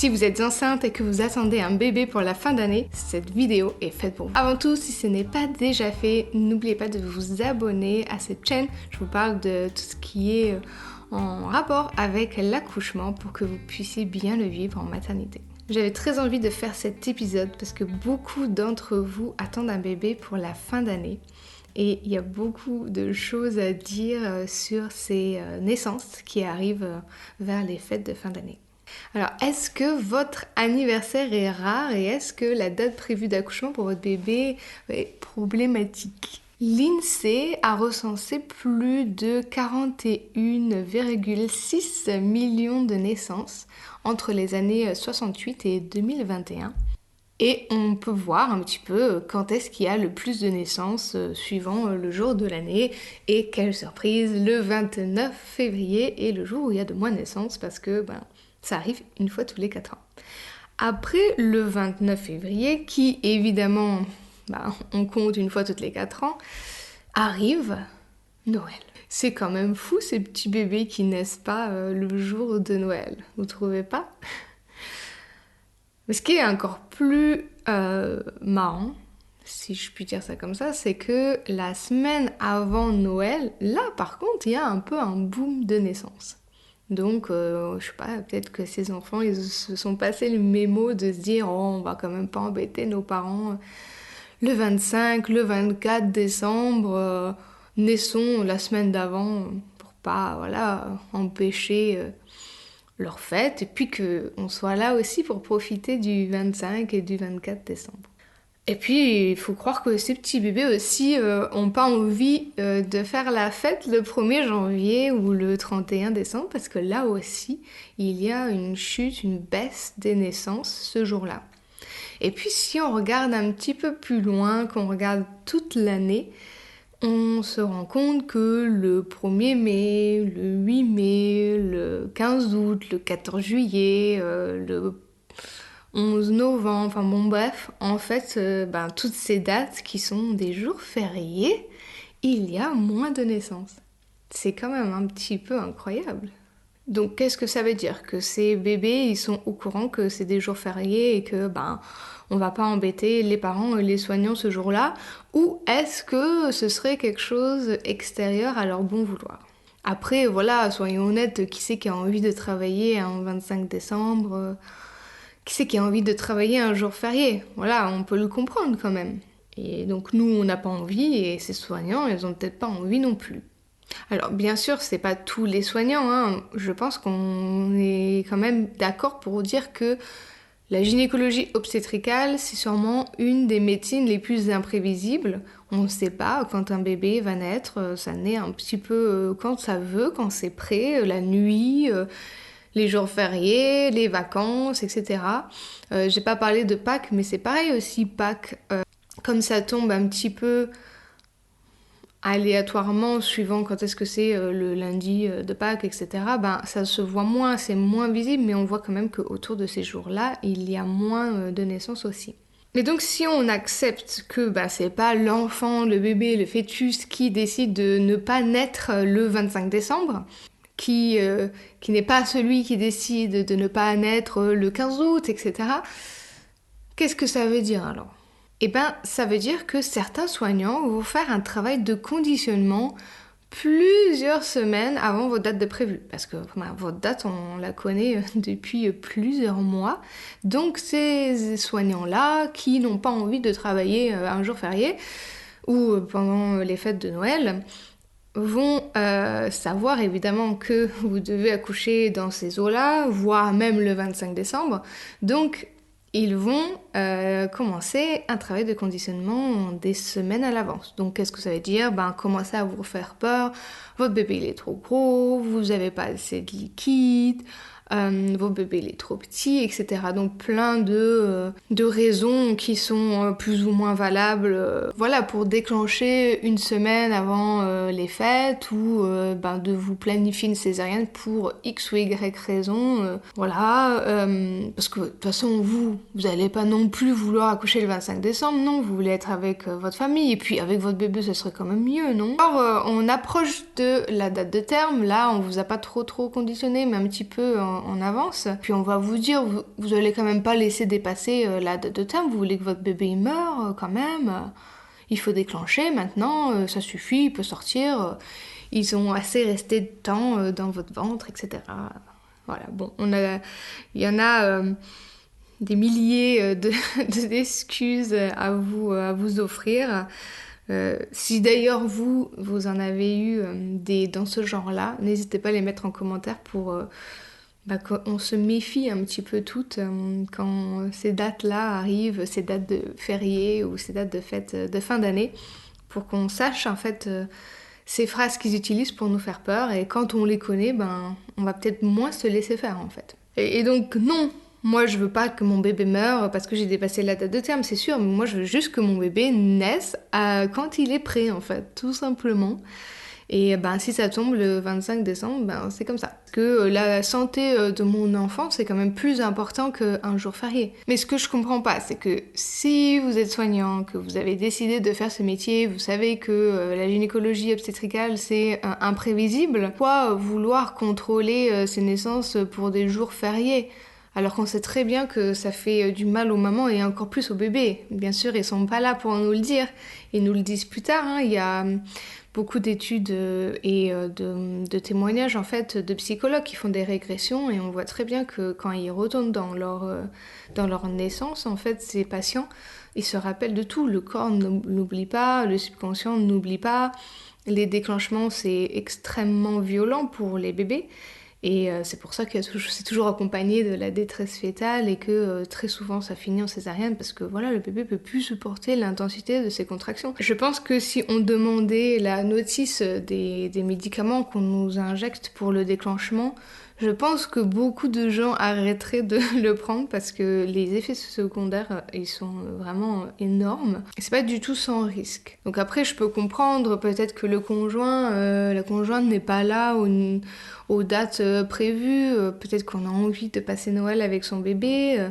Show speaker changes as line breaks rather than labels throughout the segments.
Si vous êtes enceinte et que vous attendez un bébé pour la fin d'année, cette vidéo est faite pour vous. Avant tout, si ce n'est pas déjà fait, n'oubliez pas de vous abonner à cette chaîne. Je vous parle de tout ce qui est en rapport avec l'accouchement pour que vous puissiez bien le vivre en maternité. J'avais très envie de faire cet épisode parce que beaucoup d'entre vous attendent un bébé pour la fin d'année. Et il y a beaucoup de choses à dire sur ces naissances qui arrivent vers les fêtes de fin d'année. Alors, est-ce que votre anniversaire est rare et est-ce que la date prévue d'accouchement pour votre bébé est problématique ? L'INSEE a recensé plus de 41,6 millions de naissances entre les années 68 et 2021. Et on peut voir un petit peu quand est-ce qu'il y a le plus de naissances suivant le jour de l'année. Et quelle surprise, le 29 février est le jour où il y a de moins de naissances parce que ça arrive une fois tous les 4 ans. Après le 29 février, qui évidemment, on compte une fois toutes les 4 ans, arrive Noël. C'est quand même fou ces petits bébés qui naissent pas le jour de Noël, vous trouvez pas ? Mais ce qui est encore plus marrant, si je puis dire ça comme ça, c'est que la semaine avant Noël, là par contre, il y a un peu un boom de naissance. Donc, je sais pas, peut-être que ces enfants, ils se sont passés le mémo de se dire « Oh, on va quand même pas embêter nos parents le 25, le 24 décembre, naissons la semaine d'avant pour pas, empêcher leur fête. » Et puis qu'on soit là aussi pour profiter du 25 et du 24 décembre. Et puis, il faut croire que ces petits bébés aussi ont pas envie de faire la fête le 1er janvier ou le 31 décembre parce que là aussi, il y a une chute, une baisse des naissances ce jour-là. Et puis, si on regarde un petit peu plus loin, qu'on regarde toute l'année, on se rend compte que le 1er mai, le 8 mai, le 15 août, le 14 juillet, le 11 novembre, en fait, toutes ces dates qui sont des jours fériés, il y a moins de naissances. C'est quand même un petit peu incroyable. Donc, qu'est-ce que ça veut dire ? Que ces bébés, ils sont au courant que c'est des jours fériés et que, on va pas embêter les parents et les soignants ce jour-là ? Ou est-ce que ce serait quelque chose extérieur à leur bon vouloir ? Après, soyons honnêtes, qui c'est qui a envie de travailler un 25 décembre ? Qui c'est qui a envie de travailler un jour férié ? On peut le comprendre quand même. Et donc nous, on n'a pas envie et ces soignants, ils ont peut-être pas envie non plus. Alors bien sûr, c'est pas tous les soignants, Je pense qu'on est quand même d'accord pour dire que la gynécologie obstétricale, c'est sûrement une des médecines les plus imprévisibles. On ne sait pas quand un bébé va naître, ça naît un petit peu quand ça veut, quand c'est prêt, la nuit, les jours fériés, les vacances, etc. J'ai pas parlé de Pâques, mais c'est pareil aussi, Pâques. Comme ça tombe un petit peu aléatoirement, suivant quand est-ce que c'est le lundi de Pâques, etc., ça se voit moins, c'est moins visible, mais on voit quand même qu'autour de ces jours-là, il y a moins de naissances aussi. Mais donc si on accepte que c'est pas l'enfant, le bébé, le fœtus qui décide de ne pas naître le 25 décembre, qui n'est pas celui qui décide de ne pas naître le 15 août, etc. Qu'est-ce que ça veut dire alors ? Ça veut dire que certains soignants vont faire un travail de conditionnement plusieurs semaines avant votre date de prévue. Parce que votre date, on la connaît depuis plusieurs mois. Donc ces soignants-là qui n'ont pas envie de travailler un jour férié ou pendant les fêtes de Noël vont savoir évidemment que vous devez accoucher dans ces eaux-là, voire même le 25 décembre. Donc, ils vont commencer un travail de conditionnement des semaines à l'avance. Donc, qu'est-ce que ça veut dire ? Commencer à vous faire peur. Votre bébé, il est trop gros, vous n'avez pas assez de liquide, votre bébé, il est trop petit, etc. Donc, plein de raisons qui sont plus ou moins valables pour déclencher une semaine avant les fêtes ou de vous planifier une césarienne pour X ou Y raison. Parce que de toute façon, vous n'allez pas non plus vouloir accoucher le 25 décembre, non, vous voulez être avec votre famille et puis avec votre bébé, ce serait quand même mieux, non ? Alors, on approche de la date de terme, là, on vous a pas trop conditionné, mais un petit peu en avance. Puis on va vous dire, vous allez quand même pas laisser dépasser la date de terme, vous voulez que votre bébé meure quand même. Il faut déclencher maintenant, ça suffit, il peut sortir. Ils ont assez resté de temps dans votre ventre, etc. Voilà, bon, il y en a des milliers d'excuses à vous offrir. Si d'ailleurs vous en avez eu dans ce genre-là, n'hésitez pas à les mettre en commentaire pour qu'on se méfie un petit peu toutes quand ces dates-là arrivent, ces dates de fériés ou ces dates de fêtes de fin d'année, pour qu'on sache en fait ces phrases qu'ils utilisent pour nous faire peur, et quand on les connaît, on va peut-être moins se laisser faire en fait. Et donc non, moi je veux pas que mon bébé meure parce que j'ai dépassé la date de terme, c'est sûr, mais moi je veux juste que mon bébé naisse quand il est prêt en fait, tout simplement. Et si ça tombe le 25 décembre, c'est comme ça. Parce que la santé de mon enfant, c'est quand même plus important qu'un jour férié. Mais ce que je comprends pas, c'est que si vous êtes soignant, que vous avez décidé de faire ce métier, vous savez que la gynécologie obstétricale, c'est imprévisible, pourquoi vouloir contrôler ces naissances pour des jours fériés ? Alors qu'on sait très bien que ça fait du mal aux mamans et encore plus aux bébés. Bien sûr, ils sont pas là pour nous le dire. Ils nous le disent plus tard. Il y a beaucoup d'études et de témoignages en fait de psychologues qui font des régressions, et on voit très bien que quand ils retournent dans leur naissance, en fait, ces patients, ils se rappellent de tout. Le corps n'oublie pas, le subconscient n'oublie pas. Les déclenchements, c'est extrêmement violent pour les bébés. Et c'est pour ça que c'est toujours accompagné de la détresse fétale, et que très souvent ça finit en césarienne, parce que voilà, le bébé peut plus supporter l'intensité de ses contractions. Je pense que si on demandait la notice des médicaments qu'on nous injecte pour le déclenchement, je pense que beaucoup de gens arrêteraient de le prendre, parce que les effets secondaires, ils sont vraiment énormes. Et c'est pas du tout sans risque. Donc après, je peux comprendre peut-être que la conjointe n'est pas là aux dates prévues. Peut-être qu'on a envie de passer Noël avec son bébé.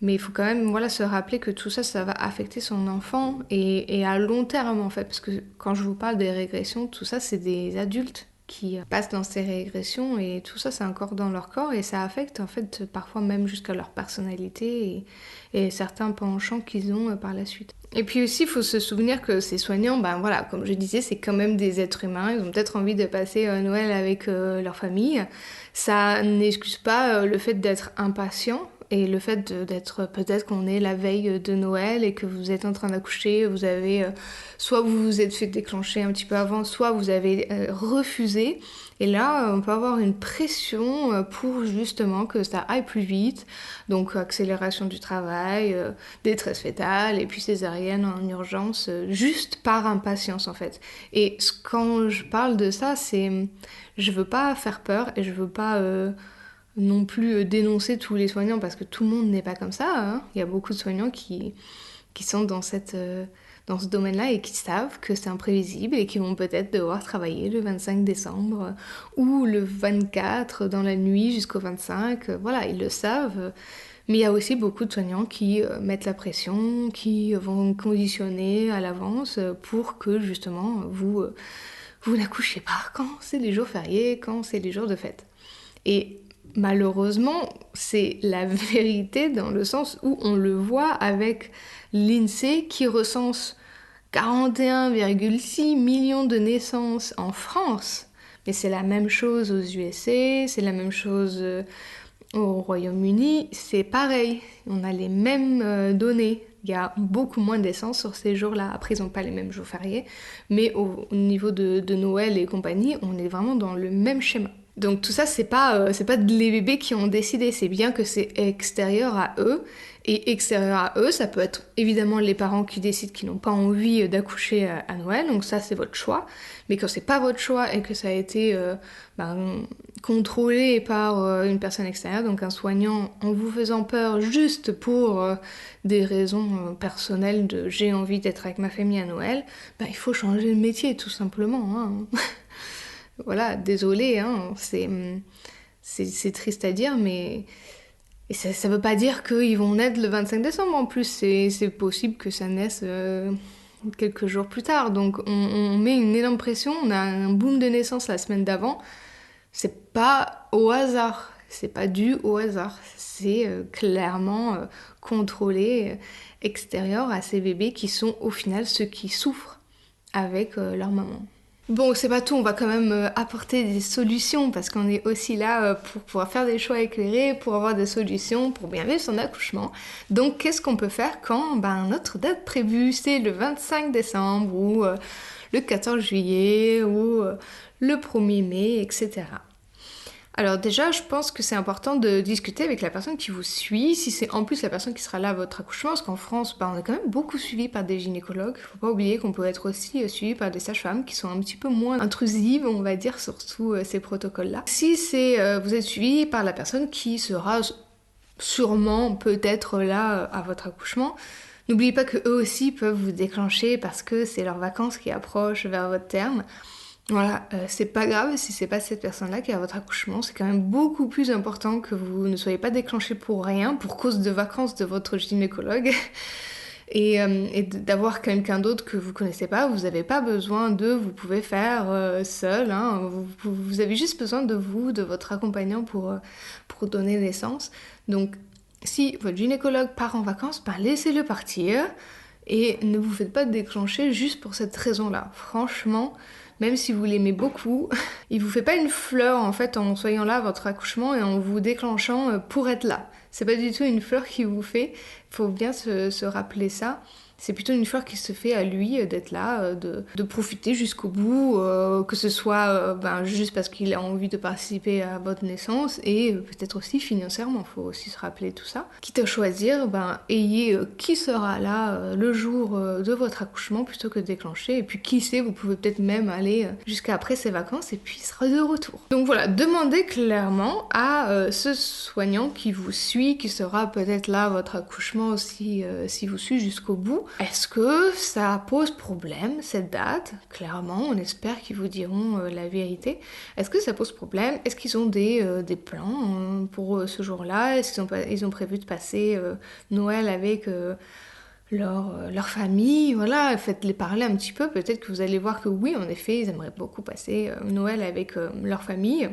Mais il faut quand même se rappeler que tout ça, ça va affecter son enfant, et à long terme en fait. Parce que quand je vous parle des régressions, tout ça, c'est des adultes qui passent dans ces régressions, et tout ça c'est encore dans leur corps, et ça affecte en fait parfois même jusqu'à leur personnalité et certains penchants qu'ils ont par la suite. Et puis aussi il faut se souvenir que ces soignants, comme je disais, c'est quand même des êtres humains, ils ont peut-être envie de passer Noël avec leur famille. Ça n'excuse pas le fait d'être impatient, et le fait d'être, peut-être qu'on est la veille de Noël et que vous êtes en train d'accoucher, vous avez soit vous vous êtes fait déclencher un petit peu avant, soit vous avez refusé. Et là, on peut avoir une pression pour justement que ça aille plus vite. Donc accélération du travail, détresse fétale, et puis césarienne en urgence, juste par impatience en fait. Et quand je parle de ça, c'est... Je veux pas faire peur, et je veux pas... non plus dénoncer tous les soignants, parce que tout le monde n'est pas comme ça, hein. Il y a beaucoup de soignants qui sont dans ce domaine-là, et qui savent que c'est imprévisible, et qui vont peut-être devoir travailler le 25 décembre ou le 24 dans la nuit jusqu'au 25. Voilà, ils le savent. Mais il y a aussi beaucoup de soignants qui mettent la pression, qui vont conditionner à l'avance pour que justement vous n'accouchiez pas quand c'est les jours fériés, quand c'est les jours de fête. Et malheureusement, c'est la vérité, dans le sens où on le voit avec l'INSEE qui recense 41,6 millions de naissances en France. Mais c'est la même chose aux USA, c'est la même chose au Royaume-Uni, c'est pareil. On a les mêmes données. Il y a beaucoup moins de naissances sur ces jours-là. Après, ils n'ont pas les mêmes jours fériés, mais au niveau de Noël et compagnie, on est vraiment dans le même schéma. Donc tout ça, c'est pas les bébés qui ont décidé, c'est bien que c'est extérieur à eux. Et extérieur à eux, ça peut être évidemment les parents qui décident qu'ils n'ont pas envie d'accoucher à Noël, donc ça c'est votre choix. Mais quand c'est pas votre choix et que ça a été contrôlé par une personne extérieure, donc un soignant, en vous faisant peur juste pour des raisons personnelles de j'ai envie d'être avec ma famille à Noël, il faut changer de métier tout simplement, hein. Voilà, désolé, hein, c'est triste à dire, mais et ça veut pas dire qu'ils vont naître le 25 décembre en plus, c'est possible que ça naisse quelques jours plus tard. Donc on met une énorme pression, on a un boom de naissance la semaine d'avant, c'est pas au hasard. C'est pas dû au hasard, c'est clairement contrôlé, extérieur à ces bébés qui sont au final ceux qui souffrent avec leur maman. Bon, c'est pas tout, on va quand même apporter des solutions parce qu'on est aussi là pour pouvoir faire des choix éclairés, pour avoir des solutions, pour bien vivre son accouchement. Donc, qu'est-ce qu'on peut faire quand notre date prévue, c'est le 25 décembre ou le 14 juillet ou le 1er mai, etc. Alors déjà, je pense que c'est important de discuter avec la personne qui vous suit, si c'est en plus la personne qui sera là à votre accouchement, parce qu'en France, on est quand même beaucoup suivi par des gynécologues. Faut pas oublier qu'on peut être aussi suivi par des sages-femmes qui sont un petit peu moins intrusives, on va dire, surtout ces protocoles-là. Si vous êtes suivi par la personne qui sera sûrement peut-être là à votre accouchement, n'oubliez pas que eux aussi peuvent vous déclencher parce que c'est leurs vacances qui approchent vers votre terme. Voilà, c'est pas grave si c'est pas cette personne-là qui est à votre accouchement, c'est quand même beaucoup plus important que vous ne soyez pas déclenché pour rien, pour cause de vacances de votre gynécologue, et d'avoir quelqu'un d'autre que vous connaissez pas, vous n'avez pas besoin vous pouvez faire seul, hein, vous avez juste besoin de vous, de votre accompagnant pour donner naissance. Donc si votre gynécologue part en vacances, laissez-le partir, et ne vous faites pas déclencher juste pour cette raison-là. Franchement, même si vous l'aimez beaucoup, il vous fait pas une fleur en fait en soyant là à votre accouchement et en vous déclenchant pour être là. C'est pas du tout une fleur qu'il vous fait, faut bien se rappeler ça. C'est plutôt une fleur qui se fait à lui d'être là, de profiter jusqu'au bout, que ce soit juste parce qu'il a envie de participer à votre naissance et peut-être aussi financièrement, faut aussi se rappeler tout ça. Quitte à choisir, ayez qui sera là le jour de votre accouchement plutôt que de déclencher. Et puis qui sait, vous pouvez peut-être même aller jusqu'à après ses vacances et puis il sera de retour. Donc voilà, demandez clairement à ce soignant qui vous suit, qui sera peut-être là à votre accouchement aussi si vous suit jusqu'au bout. Est-ce que ça pose problème, cette date? Clairement, on espère qu'ils vous diront la vérité. Est-ce que ça pose problème? Est-ce qu'ils ont des plans pour ce jour-là? Est-ce qu'ils ont prévu de passer Noël avec leur famille? Voilà, faites-les parler un petit peu. Peut-être que vous allez voir que oui, en effet, ils aimeraient beaucoup passer Noël avec leur famille.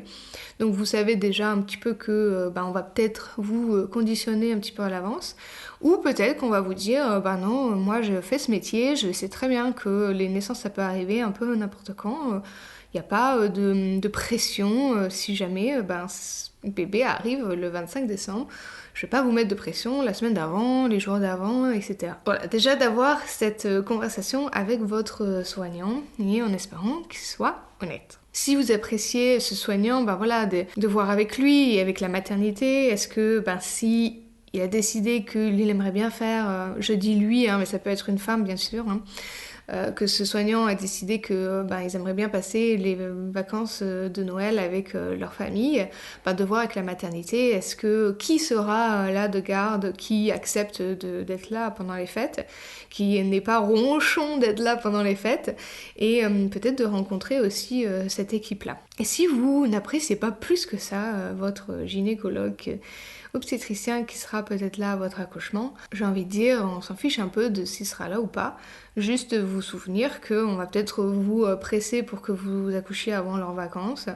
Donc vous savez déjà un petit peu que on va peut-être vous conditionner un petit peu à l'avance. Ou peut-être qu'on va vous dire, non, moi je fais ce métier, je sais très bien que les naissances ça peut arriver un peu n'importe quand. Il n'y a pas de pression si jamais le bébé arrive le 25 décembre. Je vais pas vous mettre de pression la semaine d'avant, les jours d'avant, etc. Voilà, déjà d'avoir cette conversation avec votre soignant et en espérant qu'il soit honnête. Si vous appréciez ce soignant, de voir avec lui et avec la maternité, est-ce que si il a décidé qu'il aimerait bien faire, je dis lui, mais ça peut être une femme bien sûr, que ce soignant a décidé que ils aimeraient bien passer les vacances de Noël avec leur famille, de voir avec la maternité, qui sera là de garde, qui accepte d'être là pendant les fêtes, qui n'est pas ronchon d'être là pendant les fêtes, et peut-être de rencontrer aussi cette équipe-là. Et si vous n'appréciez pas plus que ça votre gynécologue obstétricien qui sera peut-être là à votre accouchement, j'ai envie de dire, on s'en fiche un peu de s'il sera là ou pas, juste vous souvenir qu'on va peut-être vous presser pour que vous accouchiez avant leurs vacances,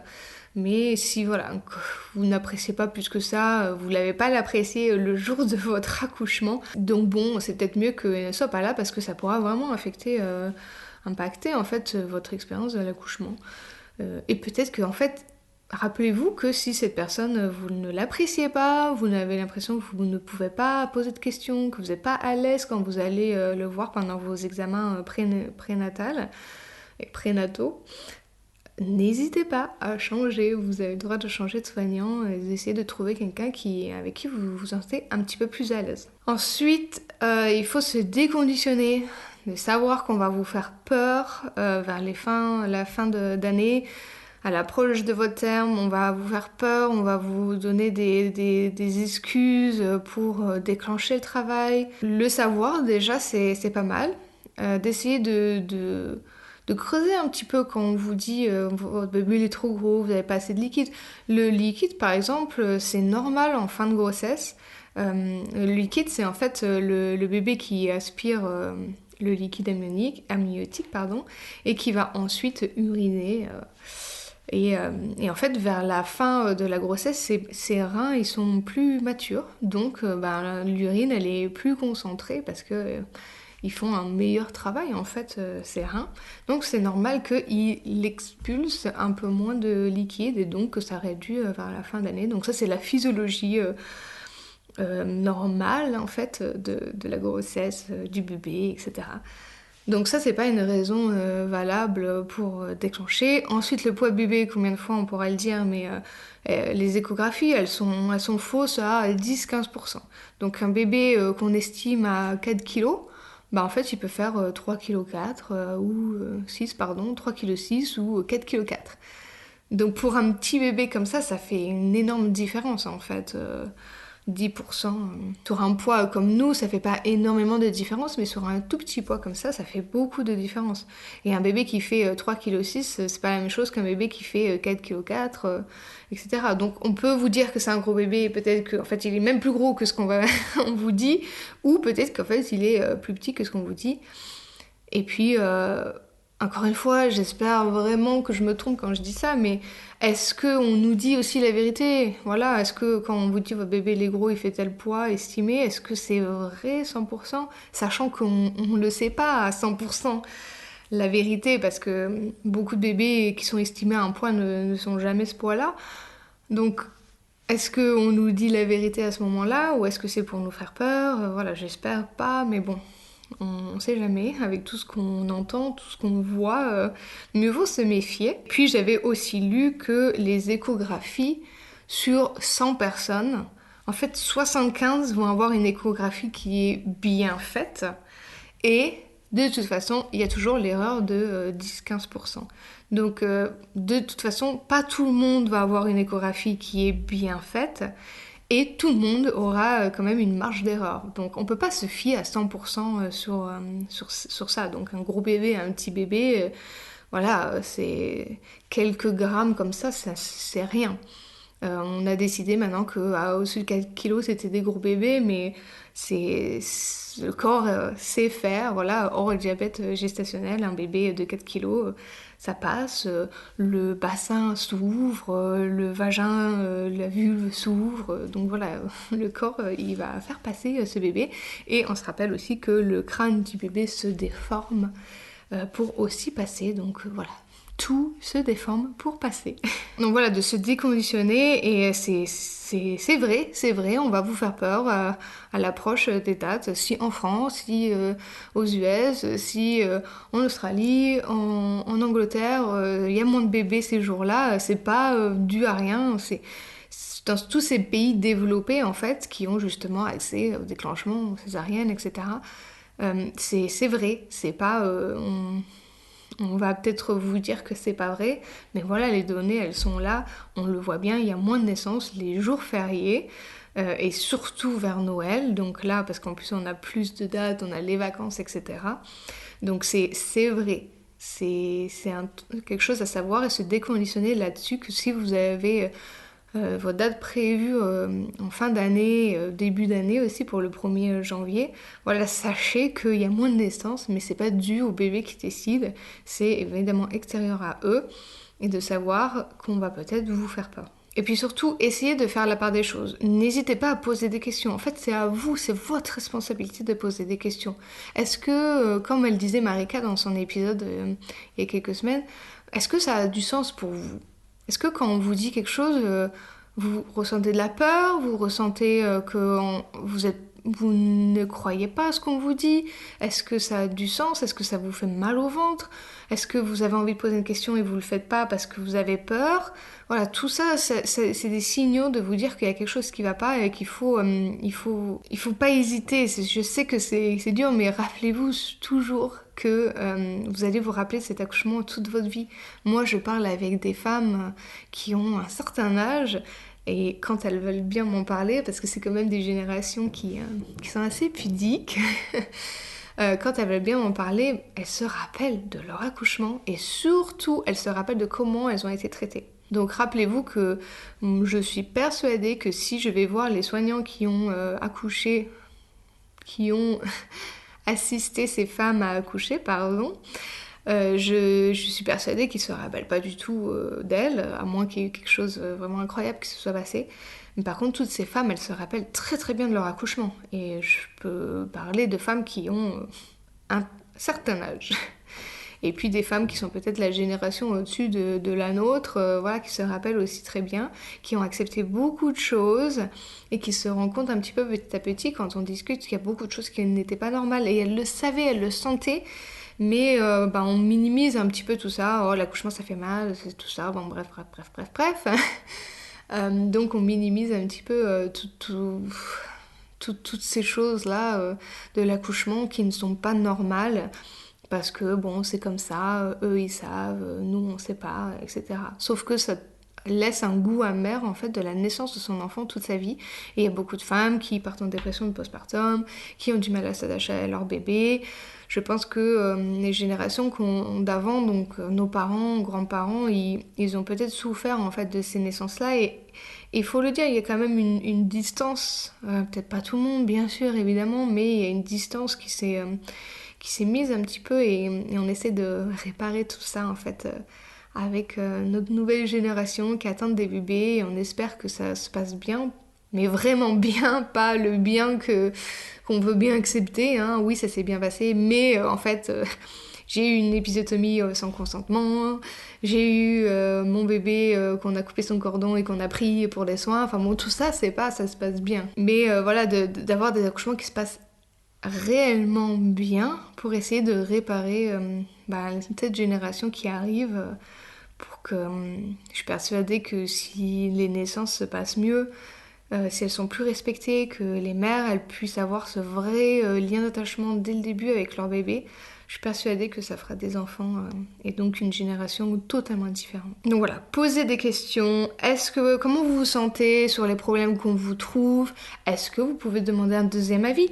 mais si vous n'appréciez pas plus que ça, vous l'avez pas l'apprécié le jour de votre accouchement, donc bon, c'est peut-être mieux qu'elle ne soit pas là parce que ça pourra vraiment impacter en fait votre expérience de l'accouchement. Et peut-être que en fait, rappelez-vous que si cette personne, vous ne l'appréciez pas, vous avez l'impression que vous ne pouvez pas poser de questions, que vous n'êtes pas à l'aise quand vous allez le voir pendant vos examens prénataux, n'hésitez pas à changer. Vous avez le droit de changer de soignant et d'essayer de trouver quelqu'un avec qui vous vous sentez un petit peu plus à l'aise. Ensuite, il faut se déconditionner, de savoir qu'on va vous faire peur vers la fin d'année. À l'approche de votre terme, on va vous faire peur, on va vous donner des excuses pour déclencher le travail. Le savoir, déjà, c'est pas mal. D'essayer de creuser un petit peu quand on vous dit votre bébé il est trop gros, vous n'avez pas assez de liquide. Le liquide, par exemple, c'est normal en fin de grossesse. Le liquide, c'est en fait le bébé qui aspire le liquide amniotique, et qui va ensuite uriner Et en fait, vers la fin de la grossesse, ces reins, ils sont plus matures. Donc, l'urine, elle est plus concentrée parce que ils font un meilleur travail, en fait, ces reins. Donc, c'est normal qu'ils expulsent un peu moins de liquide et donc que ça réduit vers la fin d'année. Donc, ça, c'est la physiologie normale, en fait, de la grossesse, du bébé, etc. Donc ça, c'est pas une raison valable pour déclencher. Ensuite, le poids bébé, combien de fois on pourra le dire, mais les échographies, elles sont fausses à 10-15%. Donc un bébé qu'on estime à 4 kilos, bah en fait, il peut faire 3,4 kg ou 6, pardon, 3,6 kg ou 4,4 kg. Donc pour un petit bébé comme ça fait une énorme différence en fait. 10%. Sur un poids comme nous, ça fait pas énormément de différence, mais sur un tout petit poids comme ça fait beaucoup de différence. Et un bébé qui fait 3,6 kg, c'est pas la même chose qu'un bébé qui fait 4,4 kg, etc. Donc on peut vous dire que c'est un gros bébé, et peut-être qu'en fait il est même plus gros que ce qu'on on vous dit, ou peut-être qu'en fait il est plus petit que ce qu'on vous dit. Et puis, encore une fois, j'espère vraiment que je me trompe quand je dis ça, mais est-ce qu'on nous dit aussi la vérité? Voilà, est-ce que quand on vous dit votre bébé il est gros, il fait tel poids estimé, est-ce que c'est vrai 100%? Sachant qu'on ne le sait pas à 100% la vérité, parce que beaucoup de bébés qui sont estimés à un poids ne sont jamais ce poids-là. Donc, est-ce qu'on nous dit la vérité à ce moment-là, ou est-ce que c'est pour nous faire peur? Voilà, j'espère pas, mais bon, on sait jamais, avec tout ce qu'on entend, tout ce qu'on voit, mieux vaut se méfier. Puis j'avais aussi lu que les échographies sur 100 personnes, en fait 75 vont avoir une échographie qui est bien faite, et de toute façon, il y a toujours l'erreur de 10-15%. Donc de toute façon, pas tout le monde va avoir une échographie qui est bien faite, et tout le monde aura quand même une marge d'erreur. Donc on ne peut pas se fier à 100% sur ça. Donc un gros bébé, un petit bébé, voilà, c'est quelques grammes comme ça, c'est rien. On a décidé maintenant qu'au-dessus de 4 kilos, c'était des gros bébés, mais le corps sait faire, voilà, hors le diabète gestationnel, un bébé de 4 kilos, ça passe, le bassin s'ouvre, le vagin, la vulve s'ouvre, donc voilà, le corps, il va faire passer ce bébé. Et on se rappelle aussi que le crâne du bébé se déforme pour aussi passer, donc voilà, tout se déforme pour passer. Donc voilà, de se déconditionner, et c'est vrai, on va vous faire peur à l'approche des dates, si en France, si aux US, si en Australie, en Angleterre, il y a moins de bébés ces jours-là, c'est pas dû à rien, c'est dans tous ces pays développés en fait, qui ont justement accès au déclenchement césarienne, etc. C'est vrai, c'est pas... on va peut-être vous dire que c'est pas vrai, mais voilà, les données, elles sont là, on le voit bien, il y a moins de naissances les jours fériés, et surtout vers Noël, donc là, parce qu'en plus on a plus de dates, on a les vacances, etc. Donc c'est vrai, c'est quelque chose à savoir et se déconditionner là-dessus, que si vous avez votre date prévue en fin d'année, début d'année aussi pour le 1er janvier. Voilà, sachez qu'il y a moins de naissances, mais c'est pas dû au bébé qui décide, c'est évidemment extérieur à eux, et de savoir qu'on va peut-être vous faire peur. Et puis surtout, essayez de faire la part des choses. N'hésitez pas à poser des questions. En fait, c'est à vous, c'est votre responsabilité de poser des questions. Est-ce que, comme elle disait Marika dans son épisode il y a quelques semaines, est-ce que ça a du sens pour vous? Est-ce que quand on vous dit quelque chose, vous ressentez de la peur, vous ressentez que vous ne croyez pas à ce qu'on vous dit? Est-ce que ça a du sens? Est-ce que ça vous fait mal au ventre? Est-ce que vous avez envie de poser une question et vous le faites pas parce que vous avez peur? Voilà, tout ça, c'est des signaux de vous dire qu'il y a quelque chose qui va pas et qu'il faut, il faut pas hésiter. Je sais que c'est dur, mais rappelez-vous toujours que vous allez vous rappeler de cet accouchement toute votre vie. Moi, je parle avec des femmes qui ont un certain âge, et quand elles veulent bien m'en parler, parce que c'est quand même des générations qui sont assez pudiques, quand elles veulent bien m'en parler, elles se rappellent de leur accouchement, et surtout, elles se rappellent de comment elles ont été traitées. Donc rappelez-vous que je suis persuadée que si je vais voir les soignants qui ont accouché, qui ont assisté ces femmes à accoucher, pardon, Je suis persuadée qu'il se rappelle pas du tout d'elle, à moins qu'il y ait eu quelque chose vraiment incroyable qui se soit passé. Mais par contre, toutes ces femmes, elles se rappellent très très bien de leur accouchement. Et je peux parler de femmes qui ont un certain âge. Et puis des femmes qui sont peut-être la génération au-dessus de la nôtre, voilà, qui se rappellent aussi très bien, qui ont accepté beaucoup de choses et qui se rendent compte un petit peu petit à petit quand on discute qu'il y a beaucoup de choses qui n'étaient pas normales. Et elles le savaient, elles le sentaient, mais on minimise un petit peu tout ça. Oh, l'accouchement ça fait mal, c'est tout ça, bon bref. Donc on minimise un petit peu toutes ces choses-là de l'accouchement qui ne sont pas normales. Parce que bon, c'est comme ça, eux ils savent, nous on sait pas, etc. Sauf que ça laisse un goût amer en fait de la naissance de son enfant toute sa vie. Et il y a beaucoup de femmes qui partent en dépression de postpartum, qui ont du mal à s'attacher à leur bébé. Je pense que les générations d'avant, donc nos parents, grands-parents, ils ont peut-être souffert en fait de ces naissances-là. Et il faut le dire, il y a quand même une distance, peut-être pas tout le monde bien sûr évidemment, mais il y a une distance qui s'est mise un petit peu et on essaie de réparer tout ça en fait avec notre nouvelle génération qui attend des bébés et on espère que ça se passe bien, mais vraiment bien, pas le bien qu'on veut bien accepter, hein. Oui ça s'est bien passé, mais en fait j'ai eu une épisiotomie sans consentement, j'ai eu mon bébé qu'on a coupé son cordon et qu'on a pris pour des soins, enfin bon tout ça c'est pas, ça se passe bien. Mais voilà, d'avoir des accouchements qui se passent réellement bien pour essayer de réparer cette génération qui arrive pour que je suis persuadée que si les naissances se passent mieux, si elles sont plus respectées, que les mères elles puissent avoir ce vrai lien d'attachement dès le début avec leur bébé, je suis persuadée que ça fera des enfants et donc une génération totalement différente. Donc voilà, posez des questions. Comment vous vous sentez sur les problèmes qu'on vous trouve? Est-ce que vous pouvez demander un deuxième avis?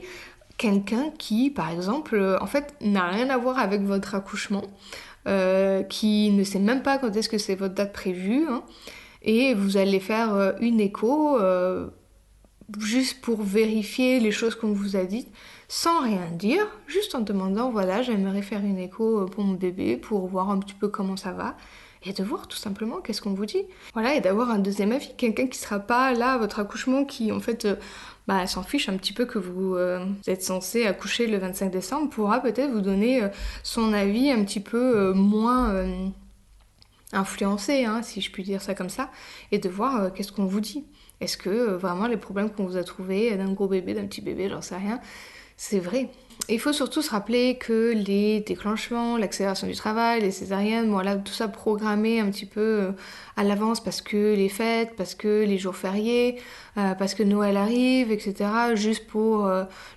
Quelqu'un qui, par exemple, en fait, n'a rien à voir avec votre accouchement, qui ne sait même pas quand est-ce que c'est votre date prévue, hein, et vous allez faire une écho juste pour vérifier les choses qu'on vous a dites, sans rien dire, juste en demandant, voilà, j'aimerais faire une écho pour mon bébé, pour voir un petit peu comment ça va, et de voir tout simplement qu'est-ce qu'on vous dit. Voilà, et d'avoir un deuxième avis, quelqu'un qui sera pas là à votre accouchement, qui en fait s'en fiche un petit peu que vous êtes censé accoucher le 25 décembre, pourra peut-être vous donner son avis un petit peu moins influencé, hein, si je puis dire ça comme ça, et de voir qu'est-ce qu'on vous dit. Est-ce que vraiment les problèmes qu'on vous a trouvés, d'un gros bébé, d'un petit bébé, j'en sais rien, c'est vrai. Il faut surtout se rappeler que les déclenchements, l'accélération du travail, les césariennes, voilà, tout ça programmé un petit peu à l'avance parce que les fêtes, parce que les jours fériés, parce que Noël arrive, etc. Juste pour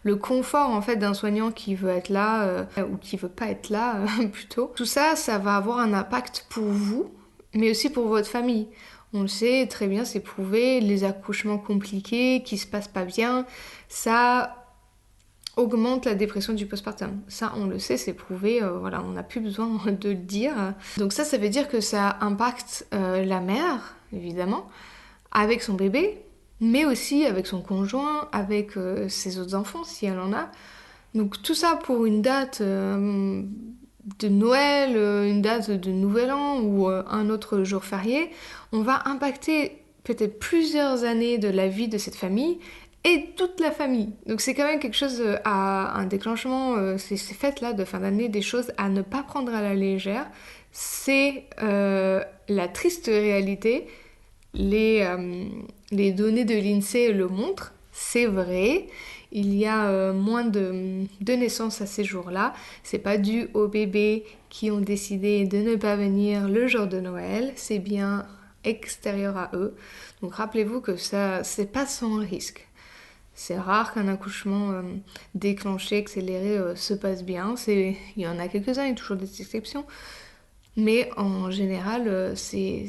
le confort en fait d'un soignant qui veut être là ou qui veut pas être là plutôt. Tout ça, ça va avoir un impact pour vous, mais aussi pour votre famille. On le sait très bien, c'est prouvé, les accouchements compliqués, qui se passent pas bien, ça augmente la dépression du postpartum. Ça, on le sait, c'est prouvé, voilà, on n'a plus besoin de le dire. Donc ça veut dire que ça impacte la mère, évidemment, avec son bébé, mais aussi avec son conjoint, avec ses autres enfants, si elle en a. Donc tout ça pour une date de Noël, une date de Nouvel An ou un autre jour férié, on va impacter peut-être plusieurs années de la vie de cette famille et toute la famille. Donc c'est quand même quelque chose à un déclenchement, ces fêtes-là de fin d'année, des choses à ne pas prendre à la légère. C'est la triste réalité. Les données de l'INSEE le montrent, c'est vrai. Il y a moins de naissances à ces jours-là. C'est pas dû aux bébés qui ont décidé de ne pas venir le jour de Noël. C'est bien extérieur à eux. Donc rappelez-vous que ça, c'est pas sans risque. C'est rare qu'un accouchement déclenché, accéléré se passe bien. Il y en a quelques-uns, il y a toujours des exceptions. Mais en général, c'est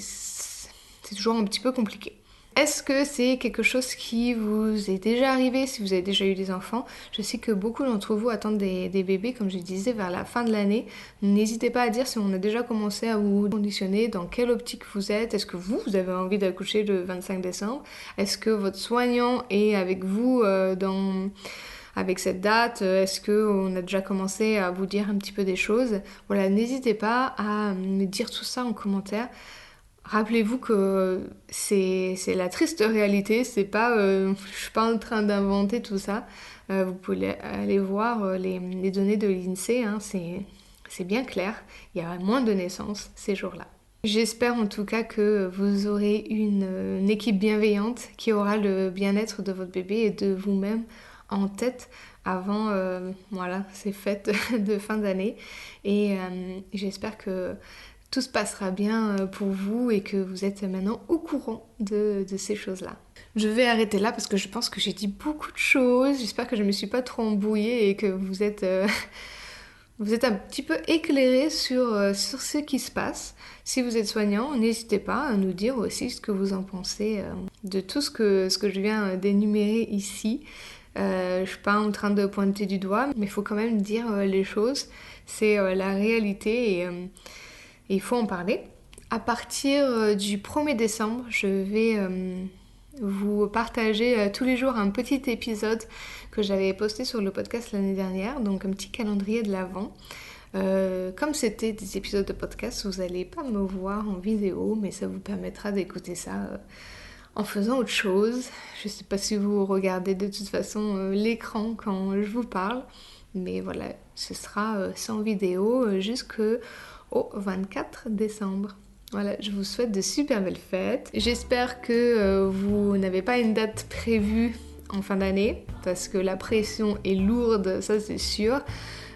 toujours un petit peu compliqué. Est-ce que c'est quelque chose qui vous est déjà arrivé si vous avez déjà eu des enfants? Je sais que beaucoup d'entre vous attendent des bébés, comme je disais, vers la fin de l'année. N'hésitez pas à dire si on a déjà commencé à vous conditionner, dans quelle optique vous êtes. Est-ce que vous avez envie d'accoucher le 25 décembre? Est-ce que votre soignant est avec vous avec cette date? Est-ce qu'on a déjà commencé à vous dire un petit peu des choses? Voilà, n'hésitez pas à me dire tout ça en commentaire. Rappelez-vous que c'est la triste réalité, c'est pas, je suis pas en train d'inventer tout ça. Vous pouvez aller voir les données de l'INSEE, hein, c'est bien clair, il y a moins de naissances ces jours-là. J'espère en tout cas que vous aurez une équipe bienveillante qui aura le bien-être de votre bébé et de vous-même en tête avant voilà, ces fêtes de fin d'année. Et j'espère que tout se passera bien pour vous et que vous êtes maintenant au courant de ces choses-là. Je vais arrêter là parce que je pense que j'ai dit beaucoup de choses. J'espère que je ne me suis pas trop embrouillée et que vous êtes un petit peu éclairé sur ce qui se passe. Si vous êtes soignant, n'hésitez pas à nous dire aussi ce que vous en pensez de tout ce que je viens d'énumérer ici. Je ne suis pas en train de pointer du doigt, mais il faut quand même dire les choses. C'est la réalité et il faut en parler. À partir du 1er décembre, je vais vous partager tous les jours un petit épisode que j'avais posté sur le podcast l'année dernière, donc un petit calendrier de l'Avent. Comme c'était des épisodes de podcast, vous n'allez pas me voir en vidéo, mais ça vous permettra d'écouter ça en faisant autre chose. Je ne sais pas si vous regardez de toute façon l'écran quand je vous parle, mais voilà, ce sera sans vidéo jusqu'au 24 décembre. Voilà, je vous souhaite de super belles fêtes. J'espère que vous n'avez pas une date prévue en fin d'année, parce que la pression est lourde, ça c'est sûr.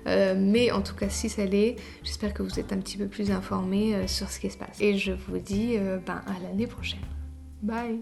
Mais en tout cas, si ça l'est, j'espère que vous êtes un petit peu plus informés sur ce qui se passe. Et je vous dis à l'année prochaine. Bye!